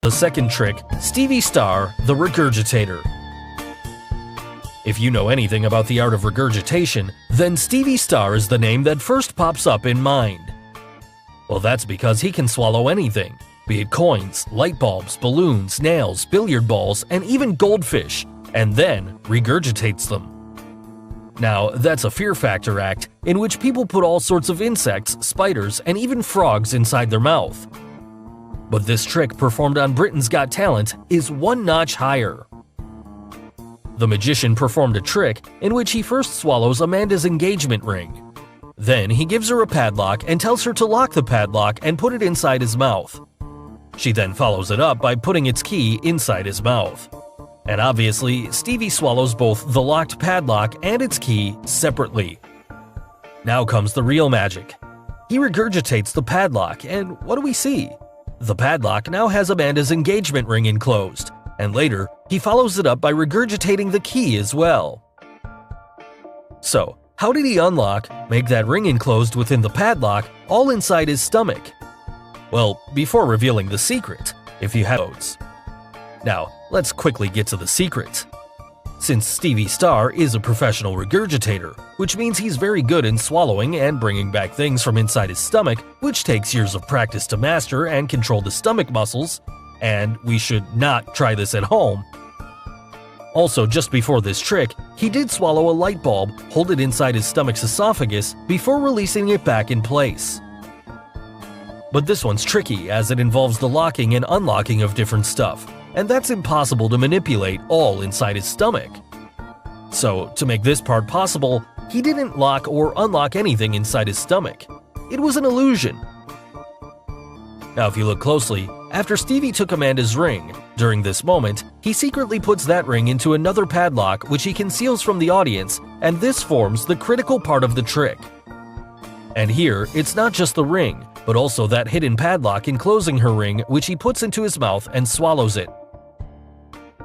The second trick, Stevie Star, the Regurgitator. If you know anything about the art of regurgitation, then Stevie Star is the name that first pops up in mind. Well, that's because he can swallow anything, be it coins, light bulbs, balloons, nails, billiard balls, and even goldfish, and then regurgitates them. Now, that's a Fear Factor act in which people put all sorts of insects, spiders, and even frogs inside their mouth. But this trick performed on Britain's Got Talent is one notch higher. The magician performed a trick in which he first swallows Amanda's engagement ring. Then he gives her a padlock and tells her to lock the padlock and put it inside his mouth. She then follows it up by putting its key inside his mouth. And obviously, Stevie swallows both the locked padlock and its key separately. Now comes the real magic. He regurgitates the padlock, and what do we see? The padlock now has Amanda's engagement ring enclosed, and later, he follows it up by regurgitating the key as well. So, how did he unlock, make that ring enclosed within the padlock, all inside his stomach? Well, before revealing the secret, if you have notes. Now, let's quickly get to the secret. Since Stevie Star is a professional regurgitator, which means he's very good in swallowing and bringing back things from inside his stomach, which takes years of practice to master and control the stomach muscles, and we should not try this at home. Also, just before this trick, he did swallow a light bulb, hold it inside his stomach's esophagus before releasing it back in place. But this one's tricky as it involves the locking and unlocking of different stuff, and that's impossible to manipulate all inside his stomach. So, to make this part possible, he didn't lock or unlock anything inside his stomach. It was an illusion. Now, if you look closely, after Stevie took Amanda's ring, during this moment, he secretly puts that ring into another padlock which he conceals from the audience, and this forms the critical part of the trick. And here, it's not just the ring, but also that hidden padlock enclosing her ring which he puts into his mouth and swallows it.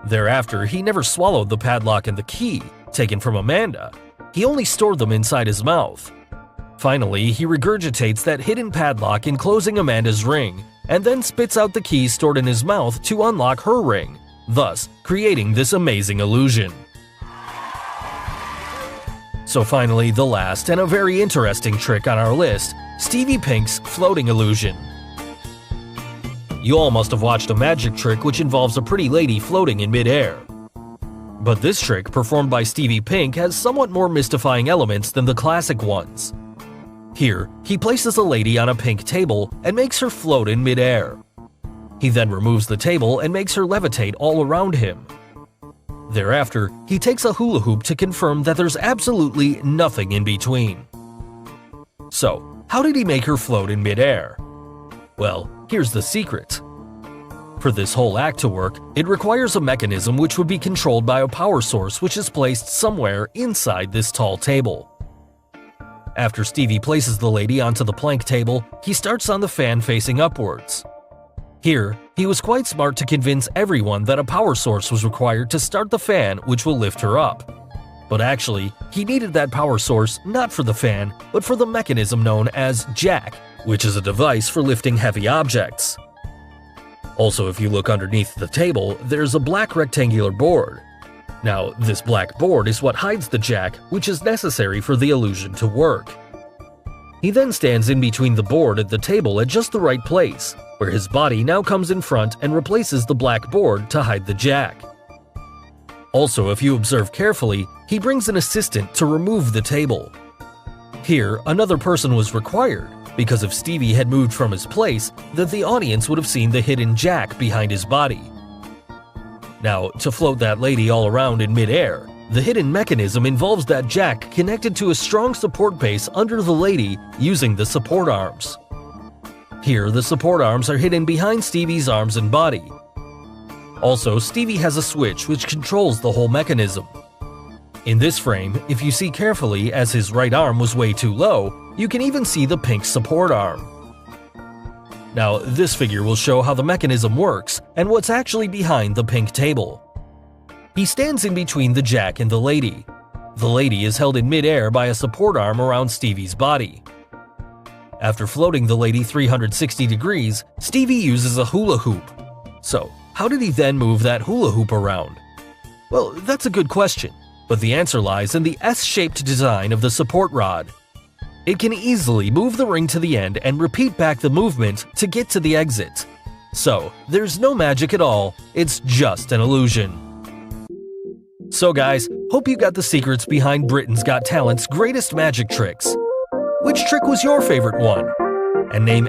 Thereafter, he never swallowed the padlock and the key, taken from Amanda. He only stored them inside his mouth. Finally, he regurgitates that hidden padlock enclosing Amanda's ring, and then spits out the key stored in his mouth to unlock her ring, thus creating this amazing illusion. So finally, the last and a very interesting trick on our list, Stevie Pink's floating illusion. You all must have watched a magic trick which involves a pretty lady floating in midair. But this trick, performed by Stevie Pink, has somewhat more mystifying elements than the classic ones. Here, he places a lady on a pink table and makes her float in midair. He then removes the table and makes her levitate all around him. Thereafter, he takes a hula hoop to confirm that there's absolutely nothing in between. So, how did he make her float in midair? Well, here's the secret. For this whole act to work, it requires a mechanism which would be controlled by a power source which is placed somewhere inside this tall table. After Stevie places the lady onto the plank table, he starts on the fan facing upwards. Here, he was quite smart to convince everyone that a power source was required to start the fan which will lift her up. But actually, he needed that power source not for the fan, but for the mechanism known as jack, which is a device for lifting heavy objects. Also, if you look underneath the table, there's a black rectangular board. Now, this black board is what hides the jack, which is necessary for the illusion to work. He then stands in between the board and the table at just the right place, where his body now comes in front and replaces the black board to hide the jack. Also, if you observe carefully, he brings an assistant to remove the table. Here, another person was required, because if Stevie had moved from his place, then the audience would have seen the hidden jack behind his body. Now, to float that lady all around in midair, the hidden mechanism involves that jack connected to a strong support base under the lady using the support arms. Here, the support arms are hidden behind Stevie's arms and body. Also, Stevie has a switch which controls the whole mechanism. In this frame, if you see carefully, as his right arm was way too low, you can even see the pink support arm. Now, this figure will show how the mechanism works and what's actually behind the pink table. He stands in between the jack and the lady. The lady is held in midair by a support arm around Stevie's body. After floating the lady 360 degrees, Stevie uses a hula hoop. So, how did he then move that hula hoop around? Well, that's a good question, but the answer lies in the S-shaped design of the support rod. It can easily move the ring to the end and repeat back the movement to get to the exit. So, there's no magic at all, it's just an illusion. So guys, hope you got the secrets behind Britain's Got Talent's greatest magic tricks. Which trick was your favorite one? And name